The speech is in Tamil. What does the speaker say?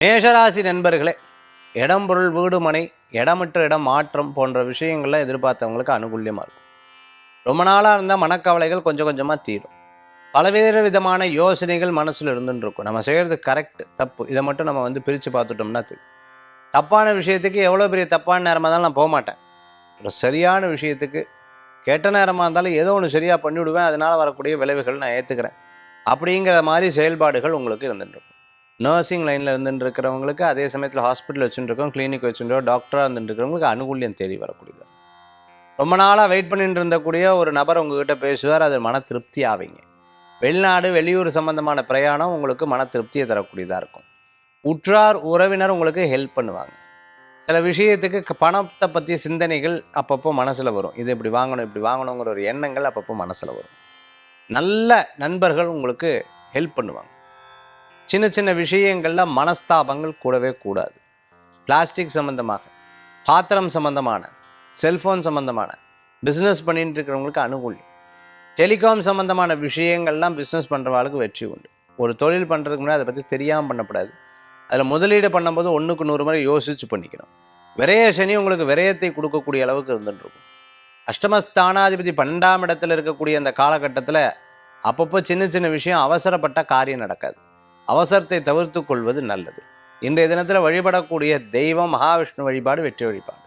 மேஷராசி நண்பர்களே, இடம் பொருள் வீடு மனை இடமற்ற இடம் மாற்றம் போன்ற விஷயங்கள்லாம் எதிர்பார்த்தவங்களுக்கு அனுகூல்யமாக இருக்கும். ரொம்ப நாளாக இருந்தால் மனக்கவலைகள் கொஞ்சம் கொஞ்சமாக தீரும். பலவேறு விதமான யோசனைகள் மனசில் இருந்துன்னு இருக்கும். நம்ம செய்கிறது கரெக்ட் தப்பு இதை மட்டும் நம்ம பிரித்து பார்த்துட்டோம்னா தெரியும். தப்பான விஷயத்துக்கு எவ்வளோ பெரிய தப்பான நேரமாக இருந்தாலும் நான் போக மாட்டேன். ஒரு சரியான விஷயத்துக்கு கெட்ட நேரமாக இருந்தாலும் ஏதோ ஒன்று சரியாக பண்ணிவிடுவேன். அதனால் வரக்கூடிய விளைவுகள் நான் ஏற்றுக்கிறேன் அப்படிங்கிற மாதிரி செயல்பாடுகள் உங்களுக்கு இருந்துட்டு நர்சிங் லைனில் இருந்துட்டு இருக்கிறவங்களுக்கு, அதே சமயத்தில் ஹாஸ்பிட்டல் வச்சுருக்கோம், கிளினிக் வச்சுருக்கோம், டாக்டராக இருந்துட்டு இருக்கிறவங்களுக்கு அனுகூல்யம் தேடி வரக்கூடியது. ரொம்ப நாளாக வெயிட் பண்ணிட்டு இருந்தக்கூடிய ஒரு நபர் உங்ககிட்ட பேசுவார், அது மன திருப்தி ஆவீங்க. வெளிநாடு வெளியூர் சம்பந்தமான பிரயாணம் உங்களுக்கு மன திருப்தியை தரக்கூடியதாக இருக்கும். உற்றார் உறவினர் உங்களுக்கு ஹெல்ப் பண்ணுவாங்க. சில விஷயத்துக்கு பணத்தை பற்றிய சிந்தனைகள் அப்பப்போ மனசில் வரும். இது இப்படி வாங்கணும் இப்படி வாங்கணுங்கிற ஒரு எண்ணங்கள் அப்பப்போ மனசில் வரும். நல்ல நண்பர்கள் உங்களுக்கு ஹெல்ப் பண்ணுவாங்க. சின்ன சின்ன விஷயங்களில் மனஸ்தாபங்கள் கூடவே கூடாது. பிளாஸ்டிக் சம்மந்தமாக, பாத்திரம் சம்மந்தமான, செல்ஃபோன் சம்மந்தமான பிஸ்னஸ் பண்ணிட்டு இருக்கிறவங்களுக்கு அனுகூல்யம். டெலிகாம் சம்மந்தமான விஷயங்கள்லாம் பிஸ்னஸ் பண்ணுறவாளுக்கு வெற்றி உண்டு. ஒரு தொழில் பண்ணுறதுக்கு முன்னாடி அதை பற்றி தெரியாமல் பண்ணக்கூடாது. அதில் முதலீடு பண்ணும்போது 1க்கு 100 முறை யோசித்து பண்ணிக்கணும். விரய சனி உங்களுக்கு விரயத்தை கொடுக்கக்கூடிய அளவுக்கு இருந்துருக்கும். அஷ்டமஸ்தானாதிபதி 12ஆம் இடத்துல இருக்கக்கூடிய அந்த காலகட்டத்தில் அப்பப்போ சின்ன சின்ன விஷயம் அவசரப்பட்ட காரியம் நடக்காது. அவசரத்தை தவிர்த்து கொள்வது நல்லது. இன்றைய தினத்தில் வழிபடக்கூடிய தெய்வம் மகாவிஷ்ணு வழிபாடு, வெற்றி வழிபாடு.